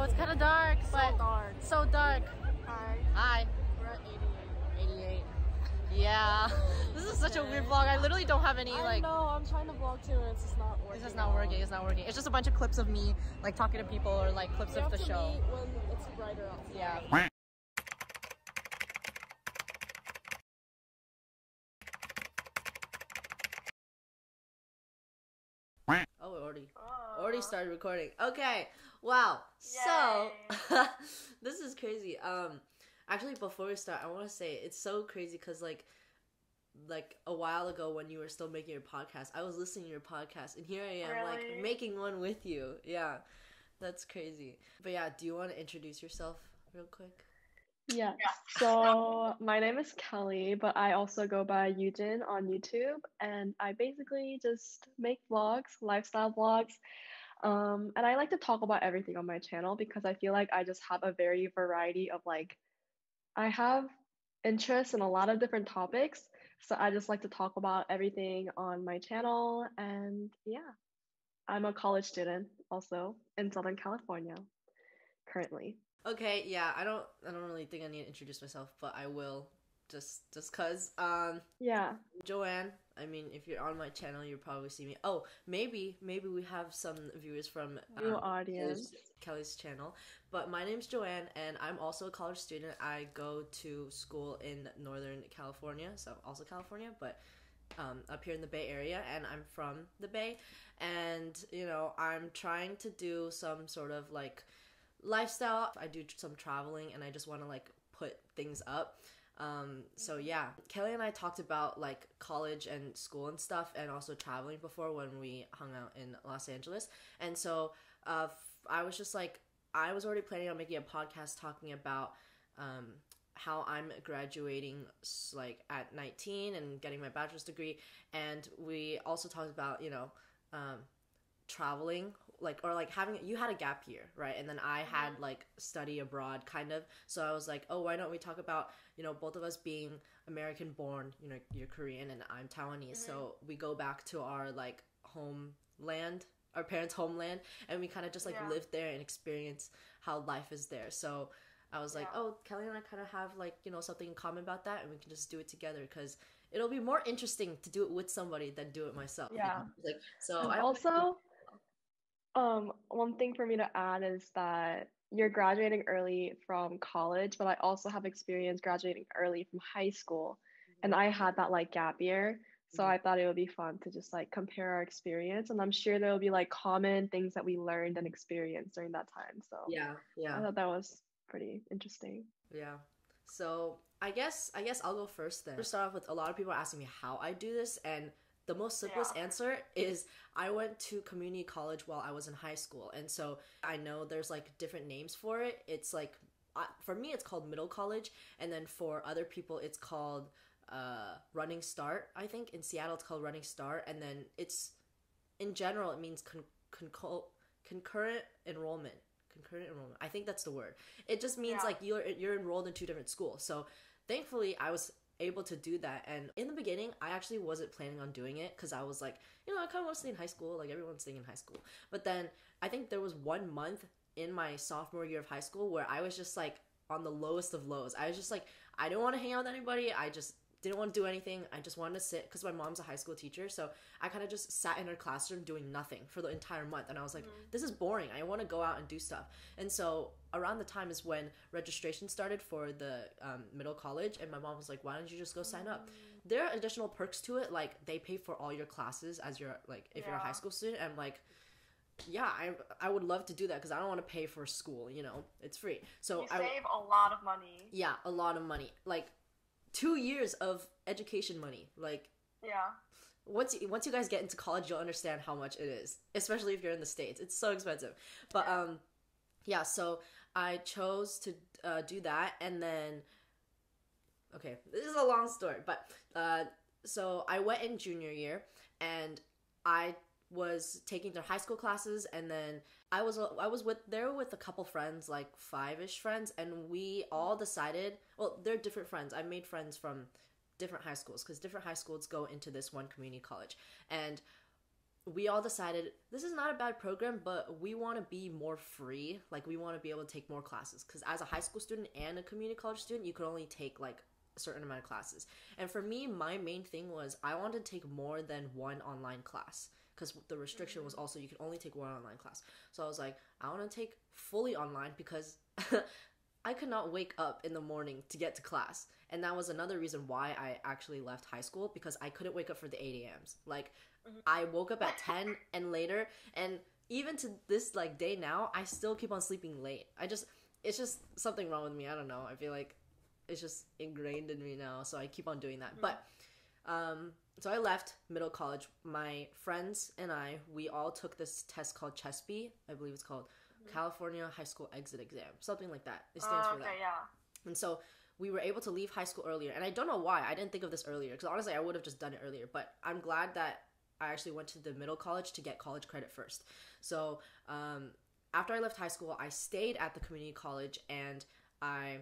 So it's kind of dark, but so dark. Hi. We're at 88. 88. Yeah. This is such a weird vlog. I literally don't have any like. No, I'm trying to vlog too. It's just not working. It's just not working. It's not working. It's just a bunch of clips of me like talking to people or like clips of the show. Meet when it's brighter outside. Yeah. Oh, it already started recording. Okay. Wow. Yay. So this is crazy. Actually, before we start, I want to say it's so crazy because like a while ago when you were still making your podcast, I was listening to your podcast, and here I am like making one with you. Yeah, that's crazy. But yeah, do you want to introduce yourself real quick? Yeah. So my name is Kelly, but I also go by Youjin on YouTube, and I basically just make vlogs, lifestyle vlogs. And I like to talk about everything on my channel because I feel like I just have a very variety of like, I have interests in a lot of different topics. So I just like to talk about everything on my channel. And yeah, I'm a college student also in Southern California currently. Okay, yeah, I don't really think I need to introduce myself, but I will just cuz Yeah. Joanne, I mean, if you're on my channel, you'll probably see me. Oh, maybe we have some viewers from New audience. Kelly's channel. But my name's Joanne, and I'm also a college student. I go to school in Northern California, so also California, but up here in the Bay Area, and I'm from the Bay. And, you know, I'm trying to do some sort of like lifestyle. I do some traveling, and I just want to like put things up. So yeah, Kelly and I talked about like college and school and stuff, and also traveling before when we hung out in Los Angeles. And so I was just like, I was already planning on making a podcast talking about how I'm graduating like at 19 and getting my bachelor's degree. And we also talked about, you know, traveling, like, or like having, you had a gap year, right? And then I had like study abroad kind of. So I was like, oh, why don't we talk about, you know, both of us being American born, you know, you're Korean and I'm Taiwanese. So we go back to our like homeland, our parents' homeland, and we kind of just like live there and experience how life is there. So I was like, oh, Kelly and I kind of have like, you know, something in common about that, and we can just do it together because it'll be more interesting to do it with somebody than do it myself. Yeah. Like, so And I also, one thing for me to add is that you're graduating early from college, but I also have experience graduating early from high school, and I had that like gap year. So I thought it would be fun to just like compare our experience, and I'm sure there will be like common things that we learned and experienced during that time. So yeah, I thought that was pretty interesting. yeah. So I guess I'll go first then. First start off with, a lot of people are asking me how I do this, and the most simplest answer is I went to community college while I was in high school. And so I know there's like different names for it. It's like, for me, it's called middle college. And then for other people, it's called Running Start. I think in Seattle, it's called Running Start. And then it's, in general, it means concurrent enrollment. Concurrent enrollment. I think that's the word. It just means like you're enrolled in two different schools. So thankfully, I was able to do that. And in the beginning, I actually wasn't planning on doing it because I was like, you know, I kind of want to stay in high school, like everyone's staying in high school. But then I think there was 1 month in my sophomore year of high school where I was just like on the lowest of lows. I was just like, I didn't want to hang out with anybody. I just didn't want to do anything. I just wanted to sit, because my mom's a high school teacher, so I kind of just sat in her classroom doing nothing for the entire month. And I was like, this is boring. I want to go out and do stuff. And so around the time is when registration started for the middle college, and my mom was like, why don't you just go sign up? There are additional perks to it, like they pay for all your classes as you're like, if you're a high school student. And like, yeah, I would love to do that because I don't want to pay for school, you know, it's free. So you save a lot of money. Yeah, a lot of money, like 2 years of education money. Like, yeah, once you guys get into college, you'll understand how much it is, especially if you're in the States. It's so expensive. But yeah, so I chose to do that. And then, okay, this is a long story, but so I went in junior year, and I was taking their high school classes, and then I was there with a couple friends, like 5-ish friends, and we all decided, well, they're different friends. I made friends from different high schools because different high schools go into this one community college. And we all decided this is not a bad program, but we want to be more free. Like, we want to be able to take more classes, because as a high school student and a community college student, you could only take like a certain amount of classes. And for me, my main thing was I wanted to take more than one online class, because the restriction was also you could only take one online class. So I was like, I want to take fully online, because I could not wake up in the morning to get to class. And that was another reason why I actually left high school, because I couldn't wake up for the 8 a.m.s. Like, I woke up at 10 and later, and even to this like day now, I still keep on sleeping late. It's just something wrong with me. I don't know. I feel like it's just ingrained in me now, so I keep on doing that. But so I left middle college. My friends and we all took this test called CHESP, I believe it's called, California High School Exit Exam, something like that. It stands for that. Yeah. And so we were able to leave high school earlier, and I don't know why I didn't think of this earlier, because honestly I would have just done it earlier, but I'm glad that I actually went to the middle college to get college credit first. So after I left high school, I stayed at the community college, and I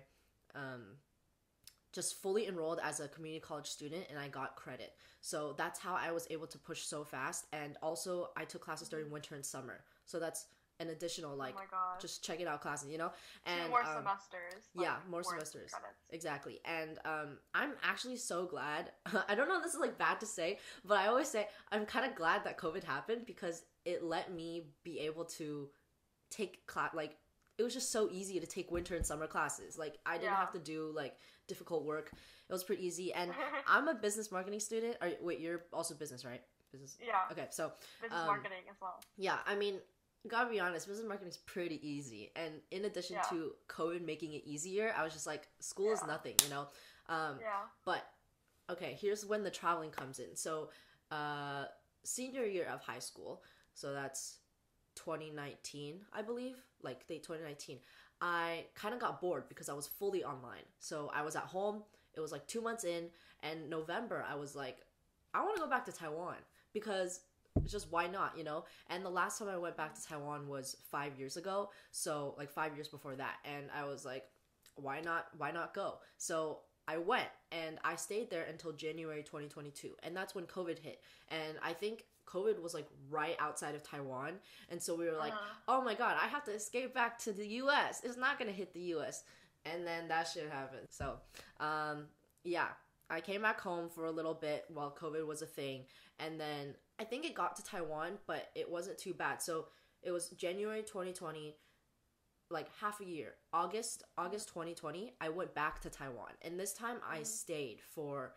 just fully enrolled as a community college student, and I got credit. So that's how I was able to push so fast. And also I took classes during winter and summer, so that's an additional like just checking out classes, you know. And 2 more semesters. Yeah, more semesters. Credits. Exactly. And I'm actually so glad. I don't know if this is like bad to say, but I always say I'm kind of glad that COVID happened, because it let me be able to take class. Like, it was just so easy to take winter and summer classes. Like, I didn't have to do like difficult work. It was pretty easy. And I'm a business marketing student. Wait, you're also business, right? Business. Yeah. Okay, so business marketing as well. Yeah, I mean, gotta be honest, business marketing is pretty easy. And in addition to COVID making it easier, I was just like, school is nothing, you know? But, okay, here's when the traveling comes in. So, senior year of high school, so that's 2019, I believe, like, 2019, I kind of got bored because I was fully online. So I was at home, it was like 2 months in, and November, I was like, I want to go back to Taiwan, because just why not, you know? And the last time I went back to Taiwan was 5 years ago, so like 5 years before that, and I was like, why not go? So I went, and I stayed there until January 2022, and that's when COVID hit. And I think COVID was like right outside of Taiwan, and so we were like, oh my god, I have to escape back to the US. It's not gonna hit the US. And then that shit happened. So yeah, I came back home for a little bit while COVID was a thing, and then I think it got to Taiwan, but it wasn't too bad. So it was January 2020, like half a year. August 2020, I went back to Taiwan, and this time I stayed for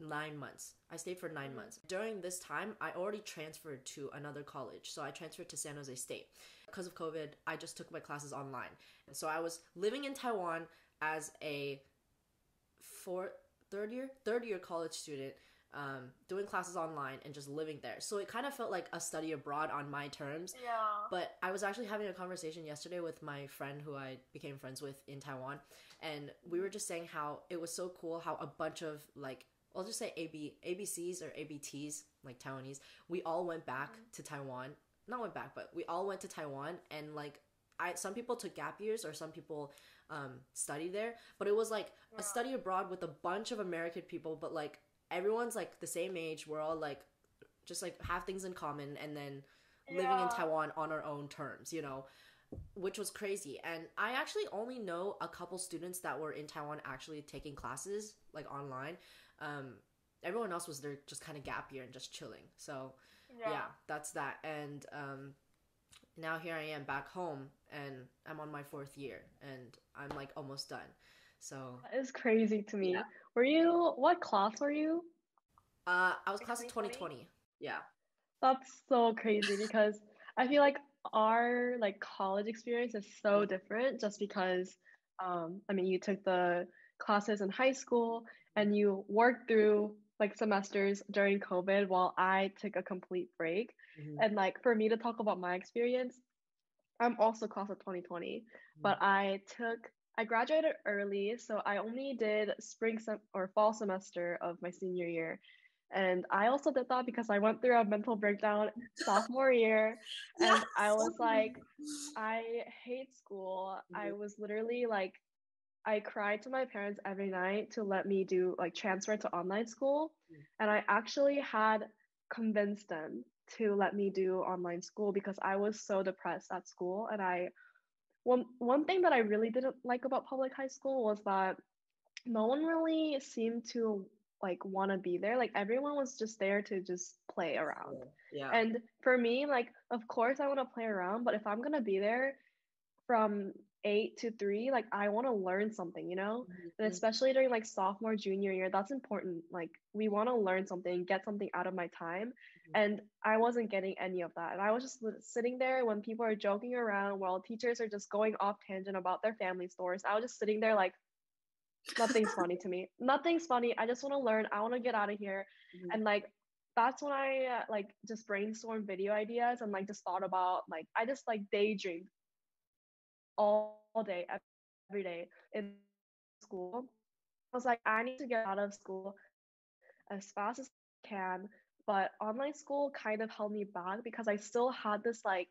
9 months. I stayed for 9 months. During this time, I already transferred to another college. So I transferred to San Jose State. Because of COVID, I just took my classes online. And so I was living in Taiwan as a third year college student, doing classes online and just living there. So it kind of felt like a study abroad on my terms. Yeah. But I was actually having a conversation yesterday with my friend who I became friends with in Taiwan, and we were just saying how it was so cool how a bunch of like, I'll just say ABCs or ABTs, like Taiwanese, we all went back to Taiwan. Not went back, but we all went to Taiwan, and like some people took gap years, or some people studied there, but it was like a study abroad with a bunch of American people, but like everyone's like the same age. We're all like just like have things in common, and then living in Taiwan on our own terms, you know, which was crazy. And I actually only know a couple students that were in Taiwan actually taking classes like online. Everyone else was there just kind of gap year and just chilling. So yeah, that's that. And now here I am back home, and I'm on my 4th year, and I'm like almost done. So That is crazy to me. What class were you? I was class of 2020. Yeah. That's so crazy, because I feel like our like college experience is so different, just because I mean, you took the classes in high school and you worked through like semesters during COVID, while I took a complete break. And like, for me to talk about my experience, I'm also class of 2020, but I graduated early, so I only did or fall semester of my senior year. And I also did that because I went through a mental breakdown sophomore year, and I was like, I hate school. I was literally like, I cried to my parents every night to let me do like transfer to online school. And I actually had convinced them to let me do online school because I was so depressed at school. And one thing that I really didn't like about public high school was that no one really seemed to like want to be there. Like everyone was just there to just play around. Yeah. And for me, like of course I want to play around, but if I'm gonna be there from 8 to 3, like I want to learn something, you know? And especially during like sophomore, junior year, that's important. Like we want to learn something, get something out of my time. And I wasn't getting any of that. And I was just sitting there when people are joking around while teachers are just going off tangent about their family stories. I was just sitting there like, nothing's funny to me. Nothing's funny. I just want to learn. I want to get out of here. And like, that's when I like just brainstormed video ideas and like just thought about like, I just like daydreamed all day, every day in school. I was like, I need to get out of school as fast as I can. But online school kind of held me back because I still had this like,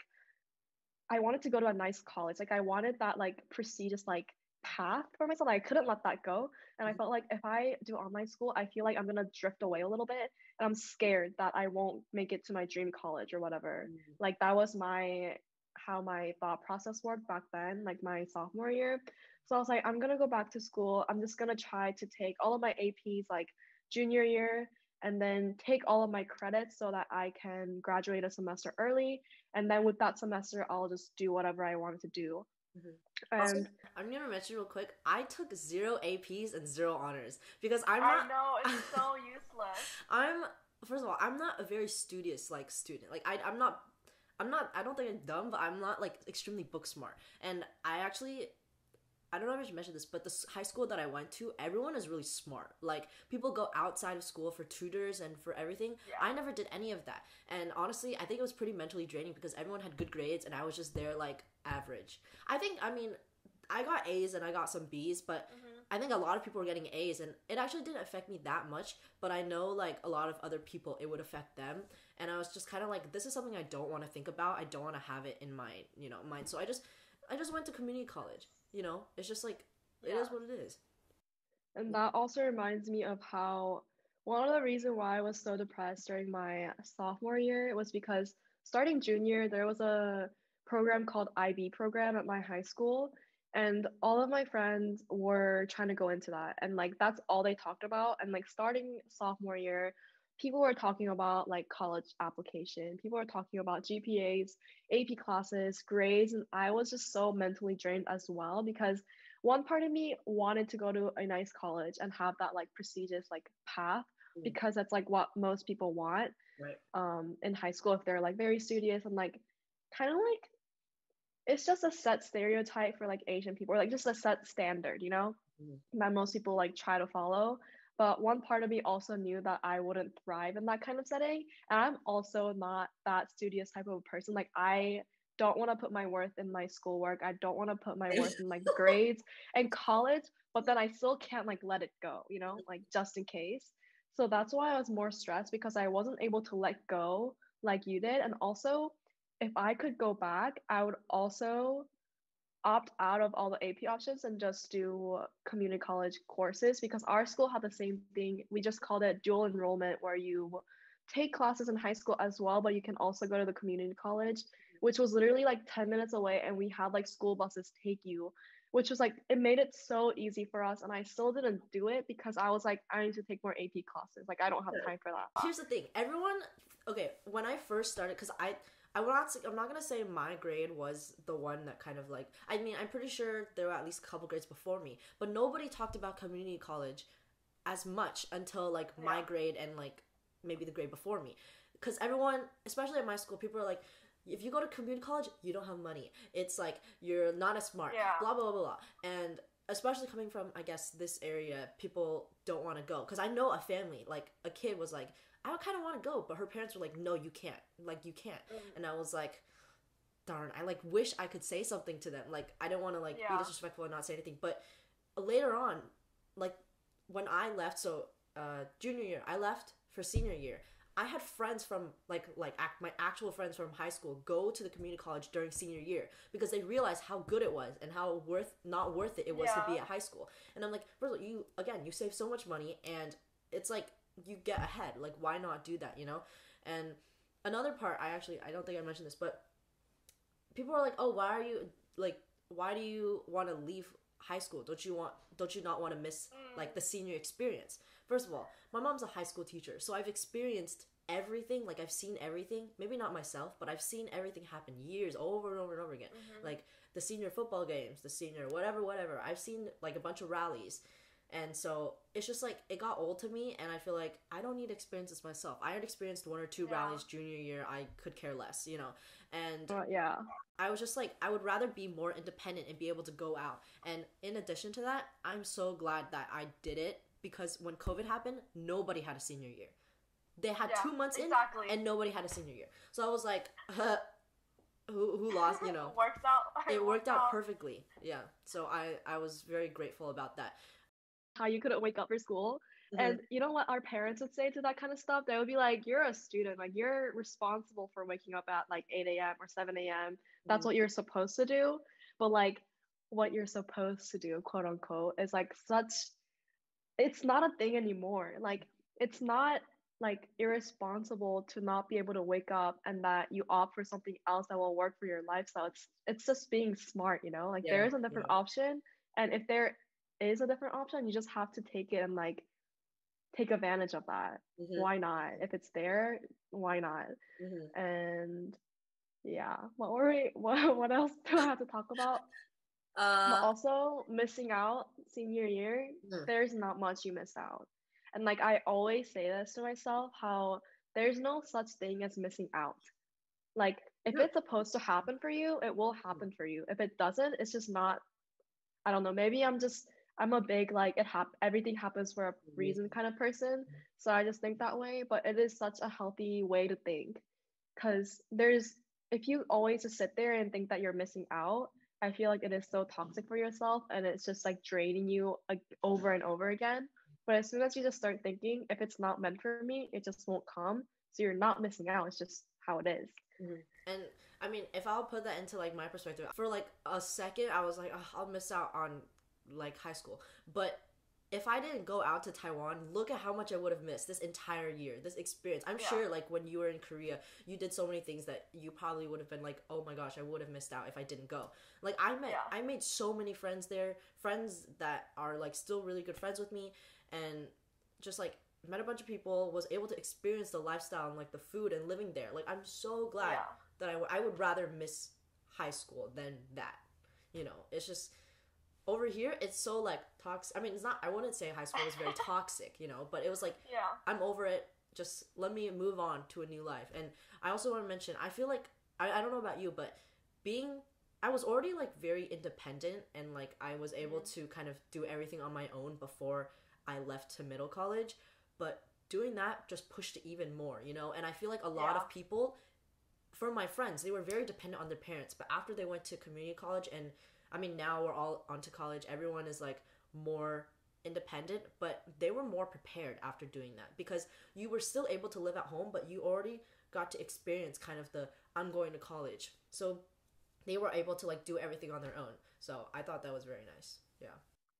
I wanted to go to a nice college. Like I wanted that like prestigious like path for myself. I couldn't let that go. And I felt like if I do online school, I feel like I'm gonna drift away a little bit. And I'm scared that I won't make it to my dream college or whatever. Like that was my how my thought process worked back then, like my sophomore year. So I was like, I'm gonna go back to school. I'm just gonna try to take all of my APs like junior year and then take all of my credits so that I can graduate a semester early. And then with that semester, I'll just do whatever I wanted to do. Also, I'm gonna mention real quick, I took 0 APs and 0 honors because I'm not. I know, it's so useless. First of all, I'm not a very studious like student. Like I'm not. I don't think I'm dumb, but I'm not like extremely book smart. And I don't know if I should mention this, but the high school that I went to, everyone is really smart. Like, people go outside of school for tutors and for everything. Yeah. I never did any of that. And honestly, I think it was pretty mentally draining because everyone had good grades and I was just there, like, average. I got A's and I got some B's, but I think a lot of people were getting A's, and it actually didn't affect me that much, but I know, like, a lot of other people, it would affect them. And I was just kind of like, this is something I don't want to think about. I don't want to have it in my, mind. So I just went to community college. It's just like, it is what it is. And that also reminds me of how one of the reasons why I was so depressed during my sophomore year was because starting junior, there was a program called IB program at my high school. And all of my friends were trying to go into that. And like, that's all they talked about. And like, starting sophomore year, people were talking about like college application. People were talking about GPAs, AP classes, grades. And I was just so mentally drained as well because one part of me wanted to go to a nice college and have that like prestigious like path because that's like what most people want in high school if they're like very studious and like kind of like it's just a set stereotype for like Asian people or like just a set standard, that most people like try to follow. But one part of me also knew that I wouldn't thrive in that kind of setting. And I'm also not that studious type of a person. Like I don't want to put my worth in my schoolwork. I don't want to put my worth in like grades and college, but then I still can't like let it go, like just in case. So that's why I was more stressed because I wasn't able to let go like you did. And also, if I could go back, I would also opt out of all the AP options and just do community college courses because our school had the same thing. We just called it dual enrollment where you take classes in high school as well, but you can also go to the community college, which was literally like 10 minutes away. And we had like school buses take you, which was like, it made it so easy for us. And I still didn't do it because I was like, I need to take more AP classes. Like, I don't have time for that. Here's the thing. When I first started, because I'm not gonna say my grade was the one that kind of like, I'm pretty sure there were at least a couple grades before me, but nobody talked about community college as much until like my grade and like maybe the grade before me, because everyone, especially at my school, people are like, if you go to community college, you don't have money. It's like you're not as smart. Blah blah blah blah. And especially coming from, I guess, this area, people don't want to go. Because I know a family, like a kid was like, I kind of want to go, but her parents were like, no, you can't. Like, you can't. And I was like, darn, I like wish I could say something to them. Like, I don't want to like be disrespectful and not say anything. But later on, like when I left, so junior year, I left for senior year. I had friends from my actual friends from high school go to the community college during senior year because they realized how good it was and how not worth it was to be at high school. And I'm like, first of all, you save so much money and it's like you get ahead. Like, why not do that, And another part, I don't think I mentioned this, but people are like, oh, why do you want to leave high school? Don't you not want to miss like the senior experience? First of all, my mom's a high school teacher, so I've experienced everything. Like, I've seen everything. Maybe not myself, but I've seen everything happen years over and over and over again. Like the senior football games, the senior whatever. I've seen like a bunch of rallies. And so it's just like, it got old to me, and I feel like I don't need to experience this myself. I had experienced 1 or 2 rallies junior year. I could care less, you know. And I was just like, I would rather be more independent and be able to go out. And in addition to that, I'm so glad that I did it, because when COVID happened, nobody had a senior year. They had 2 months in, and nobody had a senior year. So I was like, who lost, you know. It worked out perfectly. Yeah. So I was very grateful about that. How you couldn't wake up for school. And you know what our parents would say to that kind of stuff? They would be like, you're a student, like you're responsible for waking up at like 8 a.m. or 7 a.m. That's what you're supposed to do. But like, what you're supposed to do, quote unquote, is like it's not a thing anymore. Like, it's not like irresponsible to not be able to wake up and that you opt for something else that will work for your lifestyle. It's just being smart, you know. Like, there is a different option, and if there is a different option, you just have to take it and like take advantage of that. Why not? If it's there, why not? And yeah, what else do I have to talk about? But also, missing out senior year, there's not much you miss out. And like, I always say this to myself, how there's no such thing as missing out. Like, if it's supposed to happen for you, it will happen for you. If it doesn't, it's just not. I don't know, maybe I'm a big like everything happens for a reason kind of person. So I just think that way, but it is such a healthy way to think, because if you always just sit there and think that you're missing out, I feel like it is so toxic for yourself, and it's just like draining you like over and over again. But as soon as you just start thinking, if it's not meant for me, it just won't come. So you're not missing out. It's just how it is. And I mean, if I'll put that into like my perspective, for like a second, I was like, oh, I'll miss out on like high school. But if I didn't go out to Taiwan, look at how much I would have missed this entire year, this experience. I'm sure like when you were in Korea, you did so many things that you probably would have been like, oh my gosh, I would have missed out if I didn't go. Like, I made so many friends there, friends that are like still really good friends with me, and just like met a bunch of people, was able to experience the lifestyle and like the food and living there. Like, I'm so glad that I would rather miss high school than that. You know, it's just, over here, it's so like toxic. I mean, it's not, I wouldn't say high school was very toxic, you know, but it was like, I'm over it. Just let me move on to a new life. And I also want to mention, I feel like, I don't know about you, but I was already like very independent, and like I was able to kind of do everything on my own before I left to middle college. But doing that just pushed it even more, you know? And I feel like a lot of people, for my friends, they were very dependent on their parents. But after they went to community college, and I mean, now we're all onto college, everyone is like more independent, but they were more prepared after doing that, because you were still able to live at home, but you already got to experience kind of the I'm going to college. So they were able to like do everything on their own. So I thought that was very nice.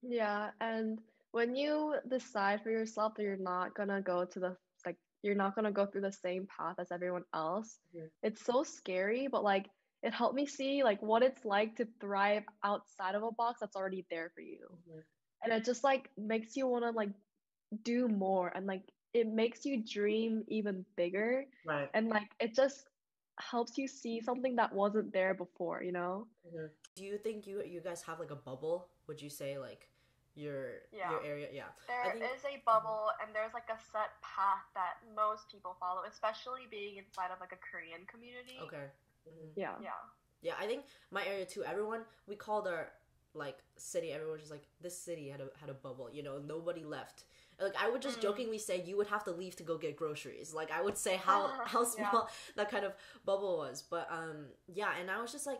Yeah, and when you decide for yourself that you're not gonna go to you're not gonna go through the same path as everyone else, it's so scary, but like, it helped me see like what it's like to thrive outside of a box that's already there for you. And it just like makes you want to like do more, and like it makes you dream even bigger. Right. And like it just helps you see something that wasn't there before, you know? Do you think you guys have like a bubble? Would you say like your area? There is a bubble, and there's like a set path that most people follow, especially being inside of like a Korean community. Okay. Yeah, I think my area too, we called our like city, everyone was just like, this city had a bubble, you know, nobody left. Like, I would just jokingly say you would have to leave to go get groceries. Like, I would say how small that kind of bubble was. But and I was just like,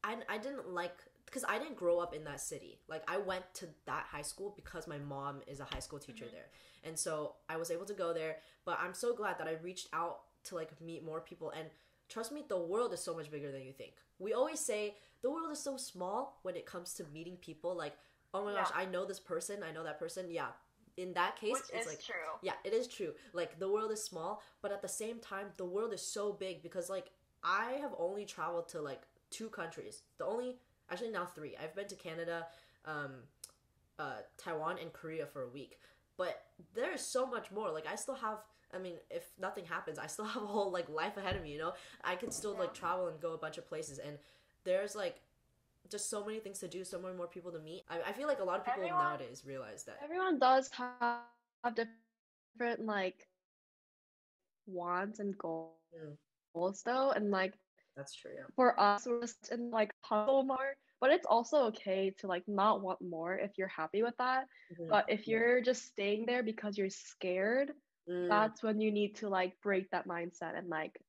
I didn't like, because I didn't grow up in that city. Like, I went to that high school because my mom is a high school teacher there, and so I was able to go there. But I'm so glad that I reached out to like meet more people. And trust me, the world is so much bigger than you think. We always say the world is so small when it comes to meeting people. Like, oh my gosh, I know this person, I know that person. Yeah, in that case, Which it's is like, true. yeah, it is true. Like, the world is small, but at the same time, the world is so big because, like, I have only traveled to, like, 2 countries. Actually, now 3. I've been to Canada, um, Taiwan, and Korea for a week. But there's so much more. Like, I still have, I mean, if nothing happens, I still have a whole, like, life ahead of me, you know? I can still, like, travel and go a bunch of places. And there's, like, just so many things to do, so many more people to meet. I feel like a lot of people nowadays realize that. Everyone does have different like wants and Mm, goals though, and like that's true, yeah. for us we're just in like hustle more, but it's also okay to like not want more if you're happy with that. Mm-hmm. But if you're just staying there because you're scared, that's when you need to like break that mindset and like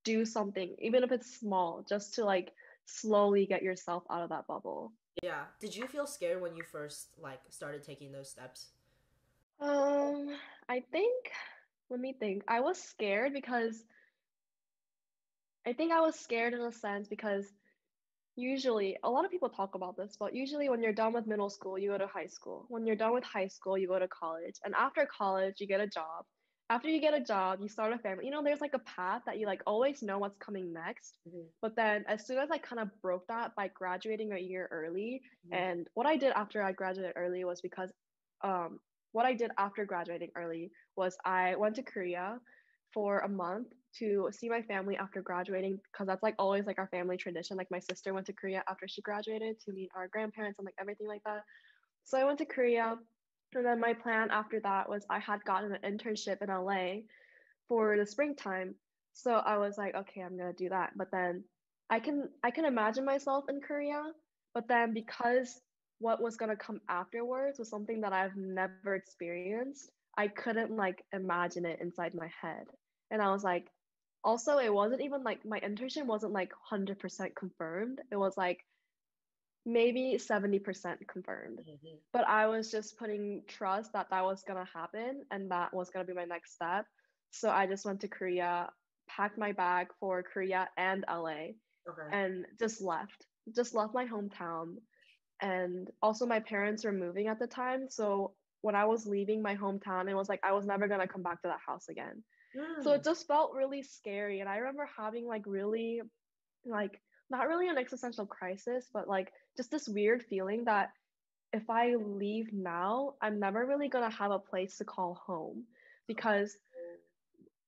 do something, even if it's small, just to like slowly get yourself out of that bubble. Yeah. Did you feel scared when you first, like, started taking those steps? I think, let me think. I think I was scared in a sense because usually, a lot of people talk about this, but usually when you're done with middle school, you go to high school. When you're done with high school, you go to college. And after college, you get a job. After you get a job, you start a family. You know, there's like a path that you like always know what's coming next. Mm-hmm. But then as soon as I kind of broke that by graduating a year early, Mm-hmm. and what I did after I graduated early was because what I did after graduating early was I went to Korea for a month to see my family after graduating because that's like always like our family tradition. Like my sister went to Korea after she graduated to meet our grandparents and like everything like that. So I went to Korea, and then my plan after that was I had gotten an internship in LA for the springtime. So I was like, okay, I'm gonna do that. But then I can imagine myself in Korea, but then because what was gonna come afterwards was something that I've never experienced, I couldn't like imagine it inside my head. And I was like, also it wasn't even like my internship wasn't like 100% confirmed. It was like maybe 70% confirmed. Mm-hmm. But I was just putting trust that that was going to happen and that was going to be my next step. So I just went to Korea, packed my bag for Korea and LA, Okay. and just left. Just left my hometown. And also, my parents were moving at the time. So when I was leaving my hometown, it was like I was never going to come back to that house again. So Mm. it just felt really scary. And I remember having like really like not really an existential crisis, but like just this weird feeling that if I leave now, I'm never really gonna have a place to call home because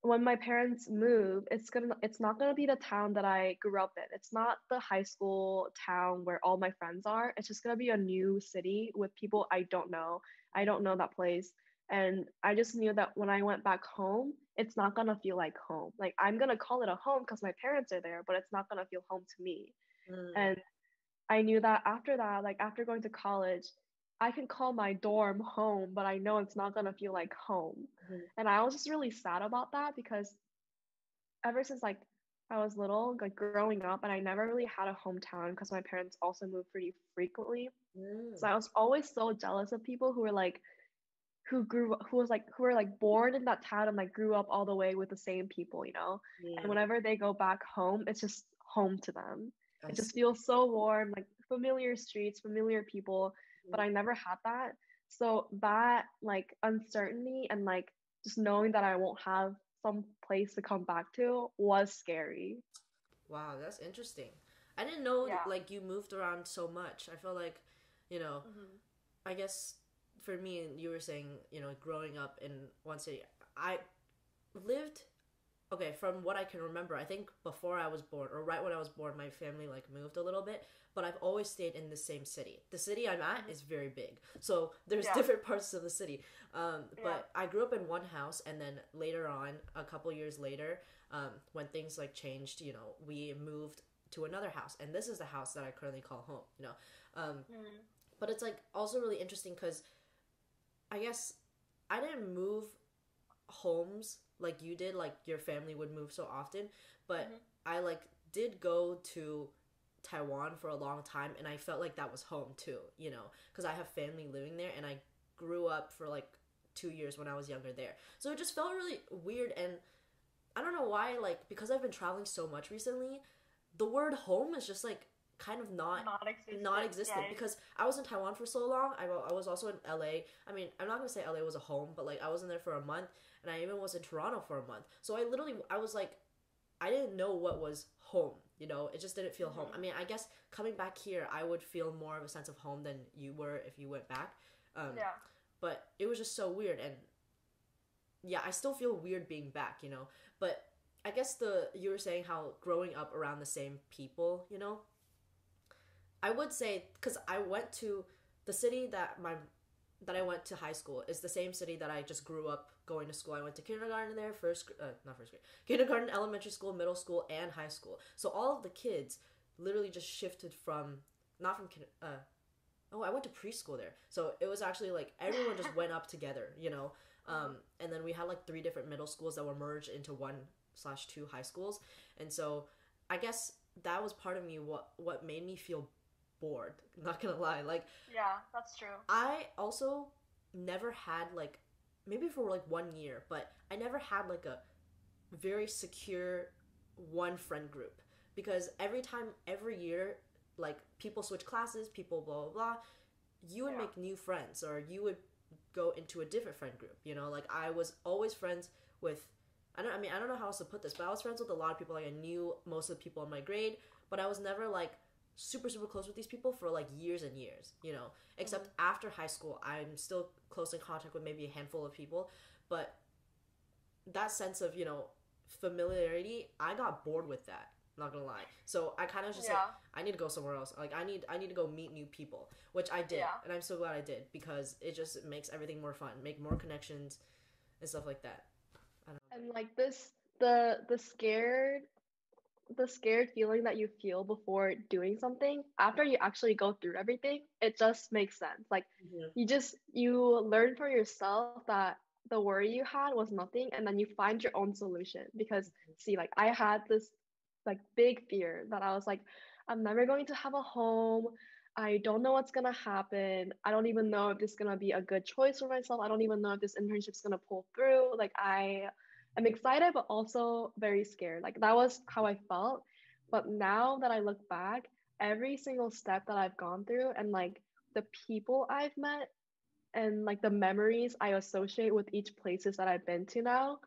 when my parents move, it's not gonna be the town that I grew up in. It's not the high school town where all my friends are. It's just gonna be a new city with people I don't know. I don't know that place. And I just knew that when I went back home, it's not gonna feel like home. Like I'm gonna call it a home because my parents are there, but it's not gonna feel home to me. Mm. And I knew that after that, like after going to college, I can call my dorm home, but I know it's not gonna feel like home. Mm-hmm. And I was just really sad about that because ever since like I was little, like growing up, and I never really had a hometown because my parents also moved pretty frequently. So Mm. I was always so jealous of people who were like who were like born in that town and like grew up all the way with the same people, you know? And Mm. whenever they go back home, it's just home to them. I It just see. feels so warm, like familiar streets, familiar people, but I never had that. So that like uncertainty and like just knowing that I won't have some place to come back to was scary. Wow, that's interesting. I didn't know Yeah. like you moved around so much. I feel like, you know, Mm-hmm. I guess for me, you were saying, growing up in one city, I lived, okay, from what I can remember, I think before I was born, or right when I was born, my family like moved a little bit, but I've always stayed in the same city. The city I'm at is very big, so there's different parts of the city. But I grew up in one house, and then later on, a couple years later, when things like changed, we moved to another house, and this is the house that I currently call home. But it's like also really interesting because I guess I didn't move homes like you did, like your family would move so often, but I like did go to Taiwan for a long time, and I felt like that was home too, because I have family living there, and I grew up for like 2 years when I was younger there. So it just felt really weird, and I don't know why, like, because I've been traveling so much recently, the word home is just like kind of not Non-existent. non-existent Yeah. because I was in Taiwan for so long. I was also in LA. I mean, I'm not gonna say LA was a home, but like I was in there for a month, and I even was in Toronto for a month. So I was like, I didn't know what was home. You know, it just didn't feel home. I mean, I guess coming back here, I would feel more of a sense of home than you were if you went back. Yeah. But it was just so weird, and yeah, I still feel weird being back. You know, but I guess you were saying how growing up around the same people, you know, I would say because I went to the city that I went to high school is the same city that I just grew up going to school. I went to kindergarten there, not first grade, kindergarten, elementary school, middle school, and high school. So all of the kids literally just shifted from not from oh, I went to preschool there. So it was actually like everyone just went up together, you know. And then we had like 3 different middle schools that were merged into 1/2 high schools, and so I guess that was part of me what made me feel bored. Not gonna lie, like Yeah, that's true. I also never had like maybe for like 1 year, but I never had like a very secure one friend group because every year like people switch classes, people blah blah blah, you would Yeah. make new friends or you would go into a different friend group, you know? Like I was always friends with I don't know how else to put this, but I was friends with a lot of people. Like I knew most of the people in my grade, but I was never like super close with these people for like years and years, you know. Except after high school, I'm still close in contact with maybe a handful of people, but that sense of, you know, familiarity, I got bored with that. Not gonna lie. So I kind of just like Yeah. I need to go somewhere else. Like I need to go meet new people, which I did, Yeah. and I'm so glad I did because it just makes everything more fun, make more connections and stuff like that. I don't know. And like this, the scared the scared feeling that you feel before doing something, after you actually go through everything, it just makes sense. Like Mhm. you learn for yourself that the worry you had was nothing, and then you find your own solution. Because see, like I had this like big fear that I was like, I'm never going to have a home. I don't know what's gonna happen. I don't even know if this is gonna be a good choice for myself. I don't even know if this internship's gonna pull through. Like I'm excited, but also very scared. Like that was how I felt. But now that I look back, every single step that I've gone through and like the people I've met and like the memories I associate with each places that I've been to now,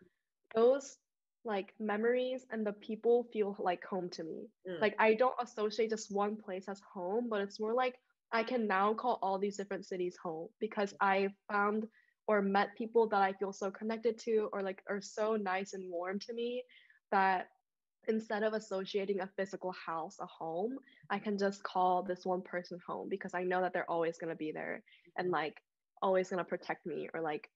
those like memories and the people feel like home to me. Mm. Like I don't associate just one place as home, but it's more like I can now call all these different cities home because I found or met people that I feel so connected to or like are so nice and warm to me that instead of associating a physical house a home, I can just call this one person home because I know that they're always going to be there and like always going to protect me or like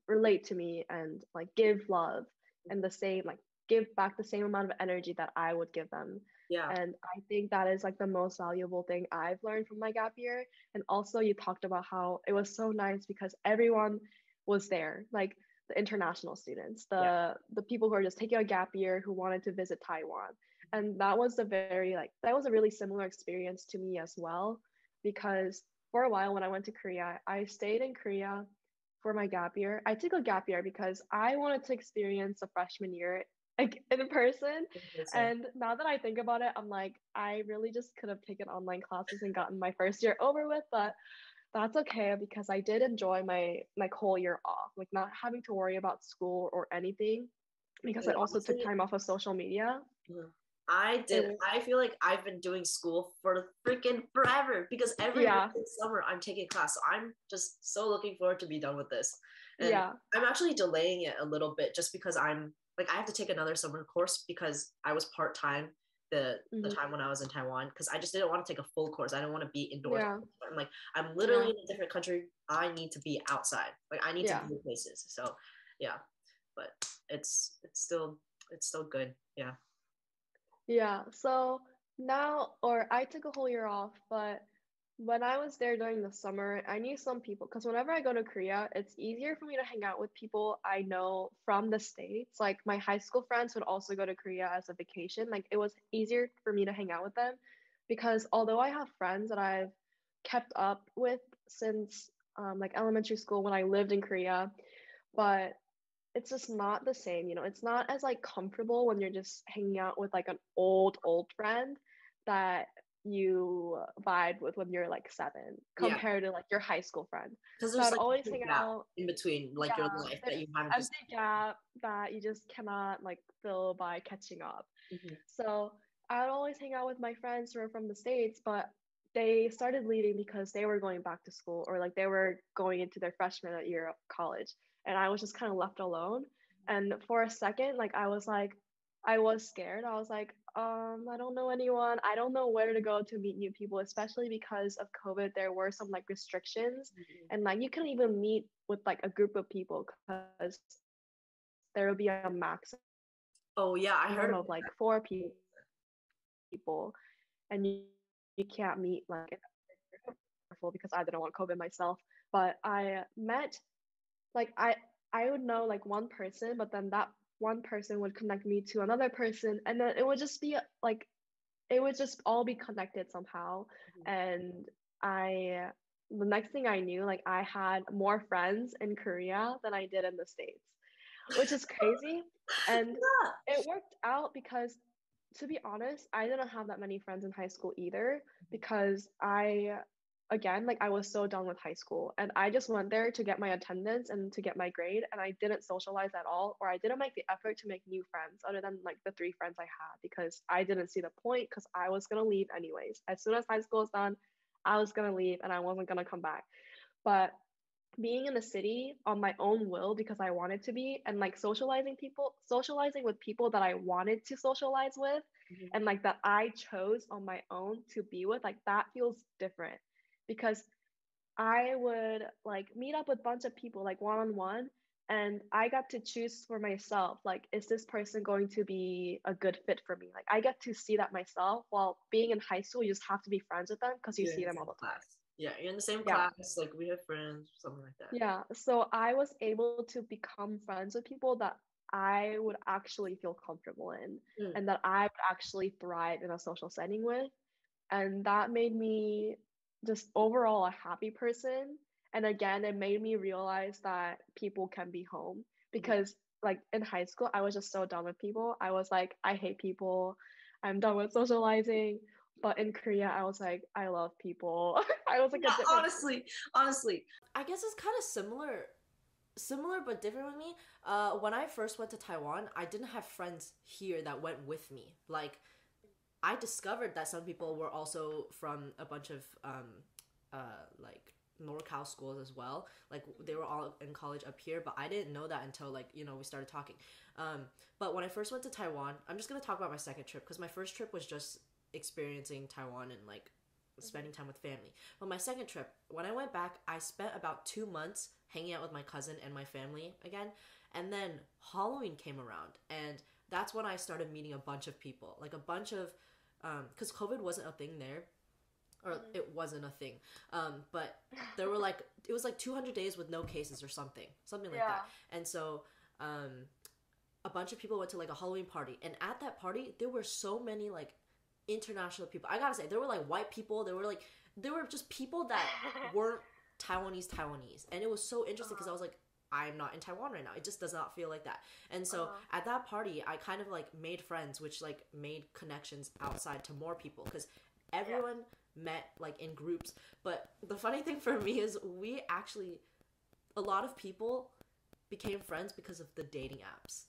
relate to me and like give love and the same like give back the same amount of energy that I would give them. Yeah. And I think that is like the most valuable thing I've learned from my gap year. And also you talked about how it was so nice because everyone was there. Like the international students, Yeah. the people who are just taking a gap year who wanted to visit Taiwan. And that was that was a really similar experience to me as well because for a while when I went to Korea, I stayed in Korea for my gap year. I took a gap year because I wanted to experience a freshman year like in person. Listen. And now that I think about it, I'm like, I really just could have taken online classes and gotten my first year over with, but that's okay because I did enjoy my like whole year off, like not having to worry about school or anything because I Dude, also took honestly, time off of social media. mhm. I It did. was I feel like I've been doing school for freaking forever because every yeah, summer I'm taking class. So I'm just so looking forward to be done with this. And yeah. I'm actually delaying it a little bit just because I'm like I have to take another summer course because I was part-time the Hmm. time when I was in Taiwan because I just didn't want to take a full course. I didn't want to be indoors. Yeah, I'm like I'm literally yeah, in a different country. I need to be outside. Like I need to yeah. be places. So yeah, but it's still good. Yeah. Yeah, so now, or I took a whole year off, but when I was there during the summer, I knew some people because whenever I go to Korea, it's easier for me to hang out with people I know from the States. Like my high school friends would also go to Korea as a vacation. Like it was easier for me to hang out with them because although I have friends that I've kept up with since like elementary school when I lived in Korea, but it's just not the same, you know. It's not as like comfortable when you're just hanging out with like an old friend that you vibe with when you're like 7 Yeah, compared to like your high school friend. because So there's I'd like always a big hang gap out. in between like your Yeah, life that there's you haven't just. empty gap that you just cannot like fill by catching up. Mhm. So I would always hang out with my friends who are from the States, but they started leaving because they were going back to school or like they were going into their freshman year of college. And I was just kind of left alone. And for a second, like I was scared. I was like, I don't know anyone. I don't know where to go to meet new people, especially because of COVID. There were some like restrictions, and like you couldn't even meet with like a group of people because there will be a maximum Oh yeah, I heard of about like 4 people, and you can't meet like in a group. Because I didn't want COVID myself. But I met like I would know like one person, but then that one person would connect me to another person, and then it would just be like it would just all be connected somehow. And I the next thing I knew, like I had more friends in Korea than I did in the States, which is crazy. And that. it worked out because, to be honest, I didn't have that many friends in high school either because again, like I was so done with high school and I just went there to get my attendance and to get my grade, and I didn't socialize at all, or I didn't make the effort to make new friends other than like the 3 friends I had because I didn't see the point because I was gonna leave anyways. As soon as high school was done, I was gonna leave and I wasn't gonna come back. But being in the city on my own will because I wanted to be, and like socializing with people that I wanted to socialize with, Mhm. and like that I chose on my own to be with, like that feels different because I would like meet up with a bunch of people like one on one, and I got to choose for myself, like, is this person going to be a good fit for me? Like I get to see that myself, while being in high school you just have to be friends with them because you You're in see the them all same the time. class. Yeah, you're in the same Yeah. class. Like we have friends, something like that. Yeah, so I was able to become friends with people that I would actually feel comfortable in Mm. and that I would actually thrive in a social setting with. And that made me just overall a happy person. And again, it made me realize that people can be home because, like, in high school, I was just so done with people. I was like, I hate people. I'm done with socializing. But in Korea, I was like, I love people. I was like a Yeah, different. honestly, I guess it's kind of similar but different with me. When I first went to Taiwan, I didn't have friends here that went with me. Like, I discovered that some people were also from a bunch of like NorCal schools as well. Like they were all in college up here, but I didn't know that until like we started talking. But when I first went to Taiwan, I'm just gonna talk about my second trip because my first trip was just experiencing Taiwan and like spending time with family. But my second trip, when I went back, I spent about 2 months hanging out with my cousin and my family again. And then Halloween came around, and that's when I started meeting a bunch of people, like a bunch of, because COVID wasn't a thing there, or it wasn't a thing, but there were like, it was like 200 days with no cases or something like that. And so, a bunch of people went to like a Halloween party, and at that party, there were so many like international people. I gotta say, there were like white people, there were just people that weren't Taiwanese, and it was so interesting because I was like, I'm not in Taiwan right now. It just does not feel like that. And so at that party, I kind of like made friends, which like made connections outside to more people because everyone met like in groups. But the funny thing for me is a lot of people became friends because of the dating apps.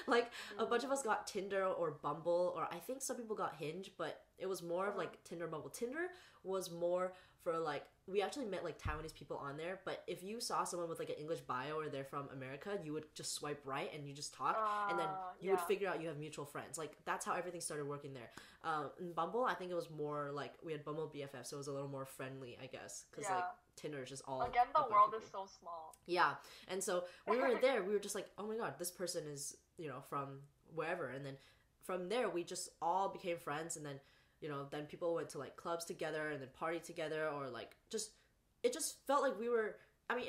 Like a bunch of us got Tinder or Bumble, or I think some people got Hinge, but it was more of like Tinder, Bumble. Tinder was more for like, we actually met like Taiwanese people on there, but if you saw someone with like an English bio or they're from America, you would just swipe right and you just talk, and then you would figure out you have mutual friends. Like that's how everything started working there. In Bumble, I think it was more like we had Bumble BFF, so it was a little more friendly, I guess, because like Tinder is just all again, the world people. is so small. Yeah, and so we were there. We were just like, oh my god, this person is from wherever, and then from there we just all became friends, and then then people went to like clubs together and then party together, or like it just felt like we were. I mean,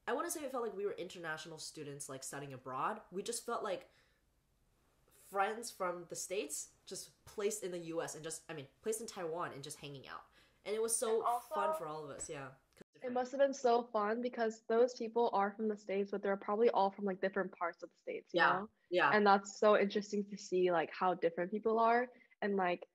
I wouldn't say it felt like we were international students like studying abroad. We just felt like friends from the States just placed in the U.S. and placed in Taiwan and just hanging out, and it was so fun for all of us. Yeah. It must have been so fun because those people are from the States, but they're probably all from like different parts of the States, you know? Yeah. And that's so interesting to see like how different people are and like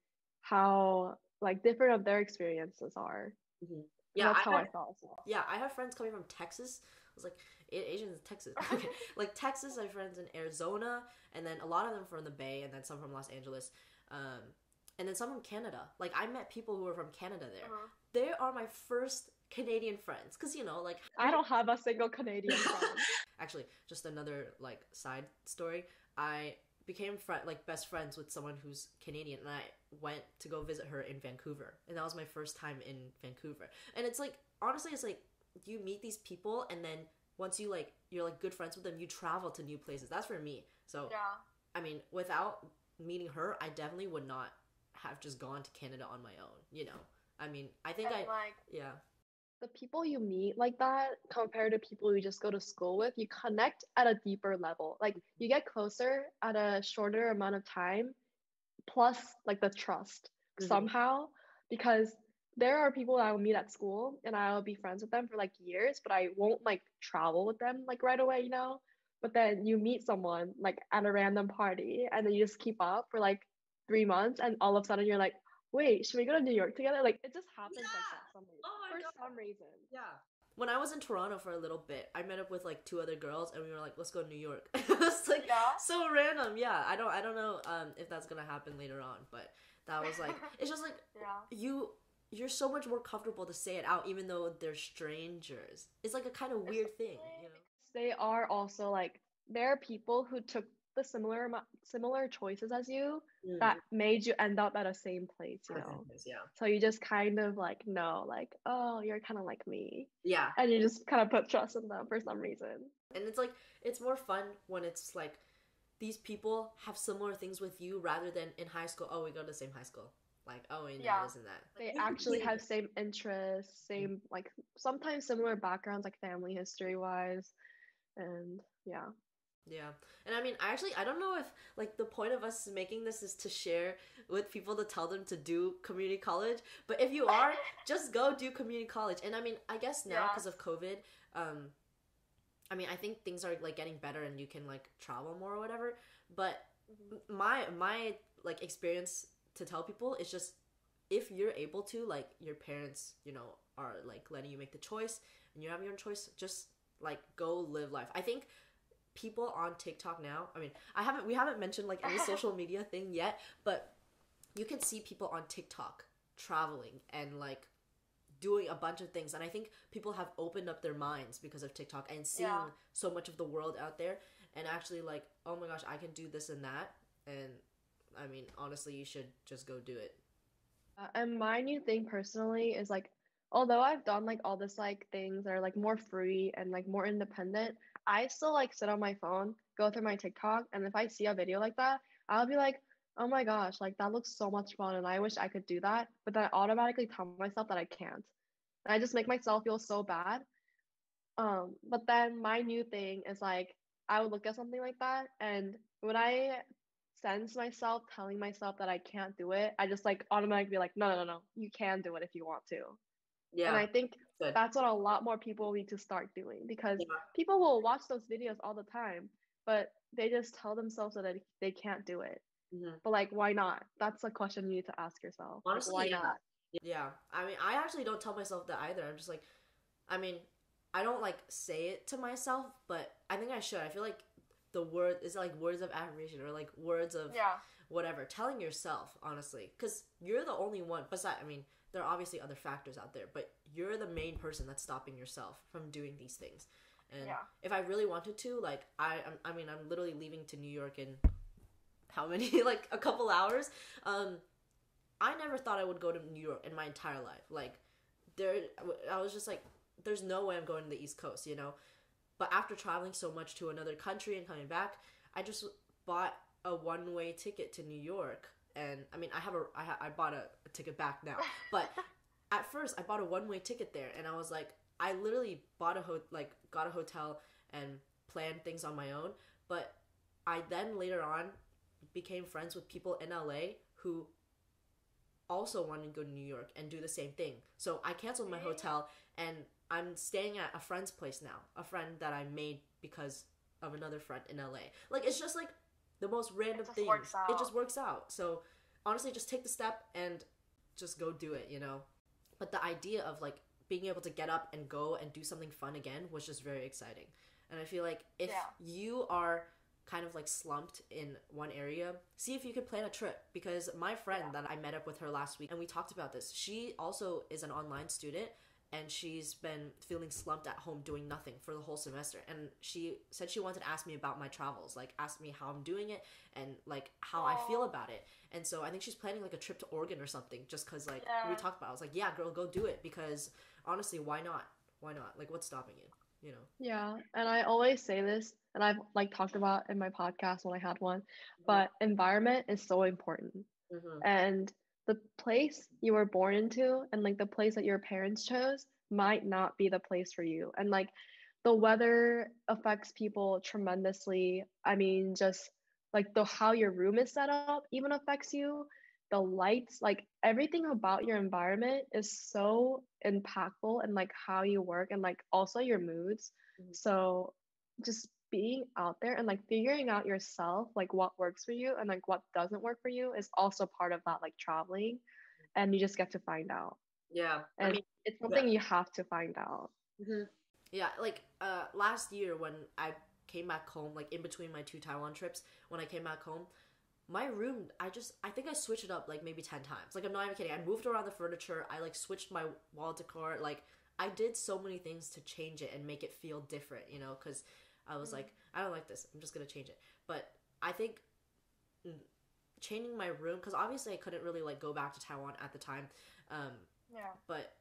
how like different of their experiences are. Mm-hmm. And Yeah, that's how I felt as well. yeah, I have friends coming from Texas. I was like, Asians in Texas. Okay. Like Texas, I have friends in Arizona, and then a lot of them from the Bay, and then some from Los Angeles, and then some from Canada. Like I met people who were from Canada there. They are my first Canadian friends, because you know, like I don't have a single Canadian friend. Actually, just another like side story. I became best friends with someone who's Canadian, and I went to go visit her in Vancouver, and that was my first time in Vancouver. And it's like, honestly, it's like you meet these people, and then once you're like good friends with them, you travel to new places. That's for me. So Yeah. I mean, without meeting her, I definitely would not have just gone to Canada on my own. You know, I mean, I think yeah. The people you meet like that compared to people you just go to school with, you connect at a deeper level. Like you get closer at a shorter amount of time, plus like the trust somehow, because there are people I will meet at school and I'll be friends with them for like years, but I won't like travel with them like right away, you know? But then you meet someone like at a random party and then you just keep up for like 3 months and all of a sudden you're like, wait, should we go to New York together? Like it just happens like that for some reason. Yeah. When I was in Toronto for a little bit, I met up with like 2 other girls, and we were like, "Let's go to New York." It's like so random. Yeah, I don't know if that's gonna happen later on, but that was like, it's just like you're so much more comfortable to say it out, even though they're strangers. It's like a kind of weird thing, you know. They are also like there are people who took the similar choices as you that made you end up at a same place, you know. Yeah. So you just kind of like know like, oh, you're kind of like me. Yeah. And you just kind of put trust in them for some reason. And it's like it's more fun when it's like these people have similar things with you rather than in high school. Oh, we go to the same high school. Like, oh, we know this and that. They actually have same interests, same like sometimes similar backgrounds, like family history wise, and yeah. Yeah. And I mean, I don't know if like the point of us making this is to share with people to tell them to do community college, but if you are, just go do community college. And I mean, I guess now because of COVID, I mean, I think things are like getting better and you can like travel more or whatever, but my like experience to tell people is just, if you're able to, like your parents, you know, are like letting you make the choice and you have your own choice, just like go live life. I think people on TikTok now, I mean, we haven't mentioned like any social media thing yet, but you can see people on TikTok traveling and like doing a bunch of things, and I think people have opened up their minds because of TikTok and seeing so much of the world out there, and actually like, oh my gosh, I can do this and that. And I mean, honestly, you should just go do it. And my new thing personally is like, although I've done like all this like things that are like more free and like more independent, I still like sit on my phone, go through my TikTok, and if I see a video like that, I'll be like, oh my gosh, like that looks so much fun and I wish I could do that. But then I automatically tell myself that I can't. And I just make myself feel so bad. But then my new thing is like I would look at something like that, and when I sense myself telling myself that I can't do it, I just like automatically be like, no, you can do it if you want to. Yeah. And I think that's what a lot more people need to start doing, because people will watch those videos all the time, but they just tell themselves that they can't do it. But like, why not? That's a question you need to ask yourself. Honestly, like, why not? Yeah. I mean, I actually don't tell myself that either. I'm just like, I mean, I don't like say it to myself, but I think I should. I feel like the word is like words of affirmation or like words of whatever, telling yourself, honestly, because you're the only one. Besides, I mean, there are obviously other factors out there, but you're the main person that's stopping yourself from doing these things. And if I really wanted to, like, I mean, I'm literally leaving to New York in how many, like a couple hours. I never thought I would go to New York in my entire life. Like, I was just like, there's no way I'm going to the East Coast, you know? But after traveling so much to another country and coming back, I just bought a one-way ticket to New York. And I mean, I bought a ticket back now. But at first, I bought a one-way ticket there, and I was like, I literally got a hotel and planned things on my own. But I then later on became friends with people in LA who also wanted to go to New York and do the same thing. So I canceled my hotel, and I'm staying at a friend's place now. A friend that I made because of another friend in LA. Like, it's just like the most random things. It just works out. So honestly, just take the step and just go do it, you know? But the idea of like being able to get up and go and do something fun again was just very exciting. And I feel like if you are kind of like slumped in one area, see if you could plan a trip. Because my friend that I met up with her last week and we talked about this, she also is an online student and she's been feeling slumped at home doing nothing for the whole semester, and she said she wanted to ask me about my travels, like ask me how I'm doing it and like how I feel about it. And so I think she's planning like a trip to Oregon or something, just because like we talked about it. I was like, yeah girl, go do it, because honestly, why not, like what's stopping you, you know? Yeah, and I always say this, and I've like talked about in my podcast when I had one, but environment is so important. Mm-hmm. And the place you were born into and like the place that your parents chose might not be the place for you. And like the weather affects people tremendously. I mean, just like the how your room is set up even affects you. The lights, like everything about your environment is so impactful, and like how you work and like also your moods. So just being out there and like figuring out yourself, like what works for you and like what doesn't work for you, is also part of that, like traveling. And you just get to find out. Yeah, And I mean, it's something you have to find out. Mm-hmm. Yeah, like last year when I came back home, like in between my 2 Taiwan trips, when I came back home, my room, I think I switched it up like maybe 10 times. Like I'm not even kidding. I moved around the furniture. I like switched my wall decor. Like I did so many things to change it and make it feel different, you know, because I was like, I don't like this. I'm just gonna change it. But I think changing my room, because obviously I couldn't really like go back to Taiwan at the time. But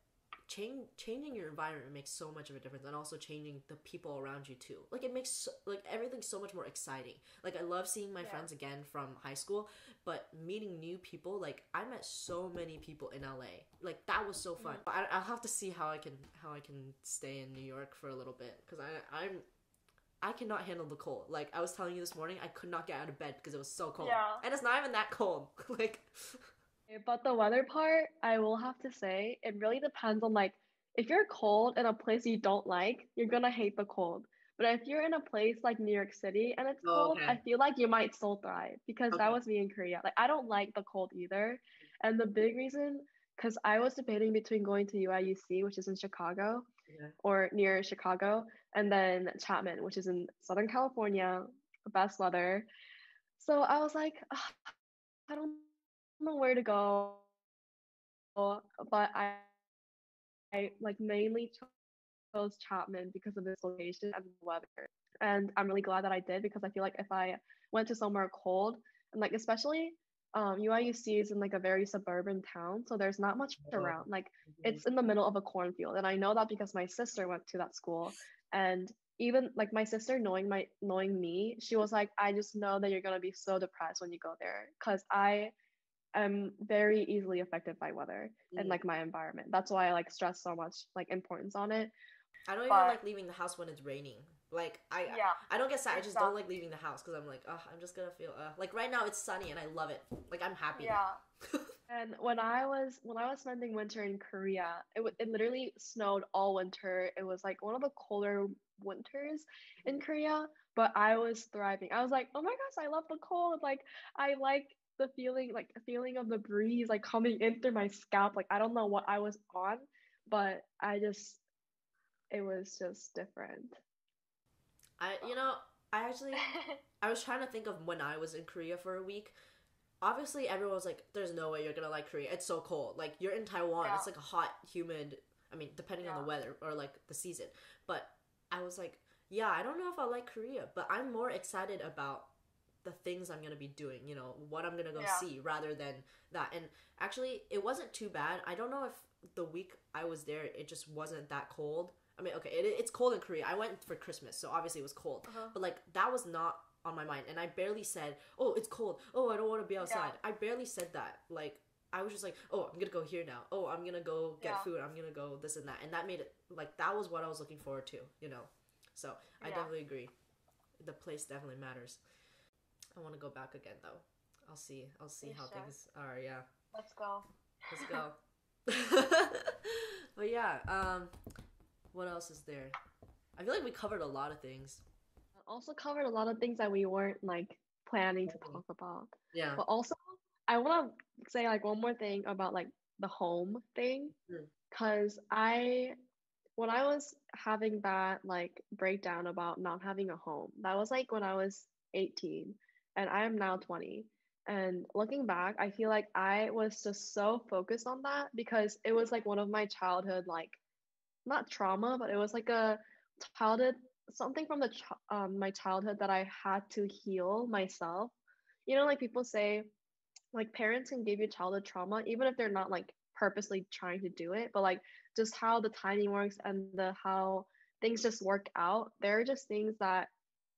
changing your environment makes so much of a difference, and also changing the people around you too. Like it makes like everything so much more exciting. Like I love seeing my friends again from high school, but meeting new people, like I met so many people in LA. Like that was so fun. I'll have to see how I can stay in New York for a little bit, because I cannot handle the cold. Like I was telling you this morning, I could not get out of bed because it was so cold. And it's not even that cold. Like But the weather part, I will have to say, it really depends on like if you're cold in a place you don't like, you're gonna hate the cold. But if you're in a place like New York City and it's cold, I feel like you might still thrive, because that was me in Korea. Like I don't like the cold either. And the big reason, because I was debating between going to UIUC, which is in Chicago, or near Chicago, and then Chapman, which is in Southern California, best weather. So I was like, "Ugh, I don't know where to go, but I like mainly chose Chapman because of its location and the weather. And I'm really glad that I did, because I feel like if I went to somewhere cold, and like especially UIUC is in like a very suburban town, so there's not much around. Like it's in the middle of a cornfield, and I know that because my sister went to that school. And even like my sister knowing me, she was like, I just know that you're gonna be so depressed when you go there, because I'm very easily affected by weather and like my environment. That's why I like stress so much like importance on it. I don't even like leaving the house when it's raining. Like I don't get sad. I just don't like leaving the house, because I'm like, I'm just gonna feel like right now it's sunny and I love it. Like I'm happy. And when I was spending winter in Korea, it literally snowed all winter. It was like one of the colder winters in Korea, but I was thriving. I was like, oh my gosh, I love the cold. Like I like the feeling of the breeze like coming in through my scalp. Like I don't know what I was on, but it was just different. I was trying to think of when I was in Korea for a week. Obviously everyone was like, there's no way you're gonna like Korea, it's so cold. Like you're in Taiwan, it's like a hot, humid, I mean depending on the weather or like the season. But I was like, yeah, I don't know if I like Korea, but I'm more excited about the things I'm gonna be doing, you know, what I'm gonna go see, rather than that. And actually it wasn't too bad. I don't know if the week I was there it just wasn't that cold. I mean, okay, it's cold in Korea. I went for Christmas, so obviously it was cold. But like that was not on my mind, and I barely said, oh, it's cold, oh, I don't want to be outside. I barely said that. Like I was just like, oh, I'm gonna go here now, oh, I'm gonna go get food, I'm gonna go this and that. And that made it like that was what I was looking forward to, you know. So I definitely agree, the place definitely matters. I want to go back again though. I'll see how things are. Let's go. But yeah, what else is there? I feel like we covered a lot of things. Also covered a lot of things that we weren't like planning to talk about. Yeah. But also I want to say like one more thing about like the home thing, Mm. because when I was having that like breakdown about not having a home, that was like when I was 18 and I am now 20. And looking back, I feel like I was just so focused on that because it was like one of my childhood, like not trauma, but it was like a childhood something from my childhood that I had to heal myself. You know, like people say, like parents can give you childhood trauma even if they're not like purposely trying to do it, but like just how the timing works and the how things just work out. There are just things that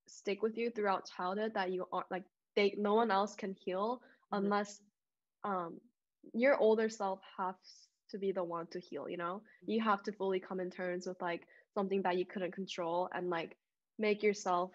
stick with you throughout childhood that you aren't like they no one else can heal Mhm. unless um your older self has to be the one to heal, you know? You have to fully come in terms with like something that you couldn't control and like make yourself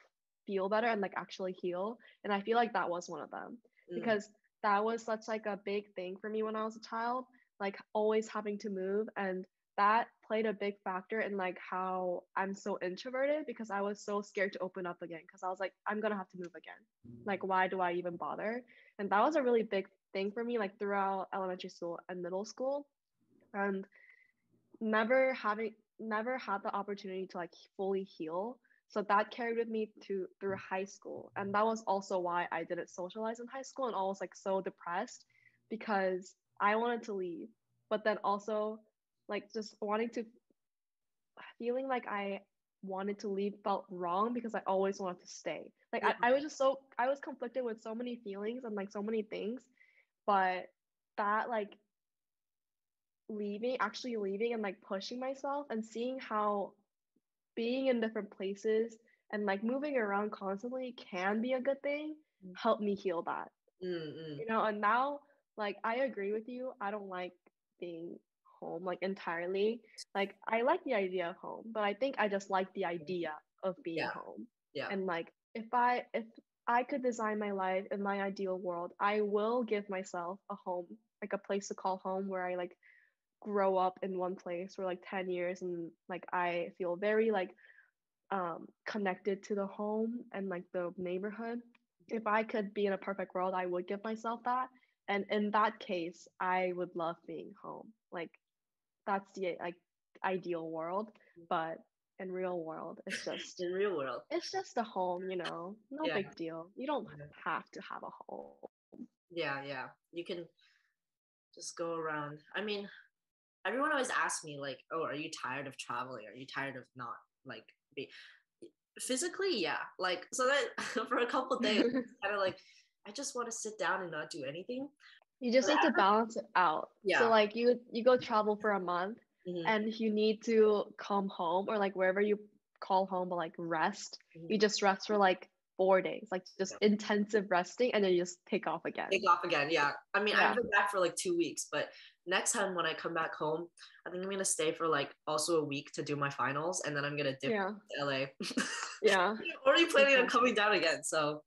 feel better and like actually heal. And I feel like that was one of them Mm. because that was such like a big thing for me when I was a child, like always having to move, and that played a big factor in like how I'm so introverted because I was so scared to open up again because I was like I'm going to have to move again. Like why do I even bother? And that was a really big thing for me like throughout elementary school and middle school, and never had the opportunity to like fully heal. So that carried with me to through high school, and that was also why I didn't socialize in high school and I was like so depressed because I wanted to leave, but then also like just wanting to feeling like I wanted to leave felt wrong because I always wanted to stay. Like Yeah. I was just so I was conflicted with so many feelings and like so many things, but that like actually leaving and like pushing myself and seeing how being in different places and like moving around constantly can be a good thing helped me heal that. Mm-mm. You know, and now like I agree with you. I don't like being home like entirely. Like I like the idea of home, but I think I just like the idea of being Yeah. home. Yeah. And like if I could design my life in my ideal world, I will give myself a home, like a place to call home where I like grow up in one place for like 10 years and like I feel very like connected to the home and like the neighborhood. If I could be in a perfect world, I would give myself that. And in that case, I would love being home. Like that's the like ideal world, but in real world, In real world. it's just a home, you know. No Yeah. big deal. You don't have to have a home. Yeah, yeah. You can just go around. I mean, everyone always asks me like, "Oh, are you tired of traveling? Are you tired of not like be physically?" Yeah. Like so that for a couple days, kind of like I just want to sit down and not do anything. You just But need to after, balance it out. So yeah. like you go travel for a month Hmm. and you need to come home or like wherever you call home but like rest. Hmm. You just rest for like 4 days, like just intensive resting, and then you just take off again. Take off again. Yeah. I mean, I've Yeah. been back for like 2 weeks, but next time when I come back home, I think I'm gonna stay for like also a week to do my finals, and then I'm gonna dip Yeah. to LA. Yeah. I'm already planning on Exactly. coming down again, so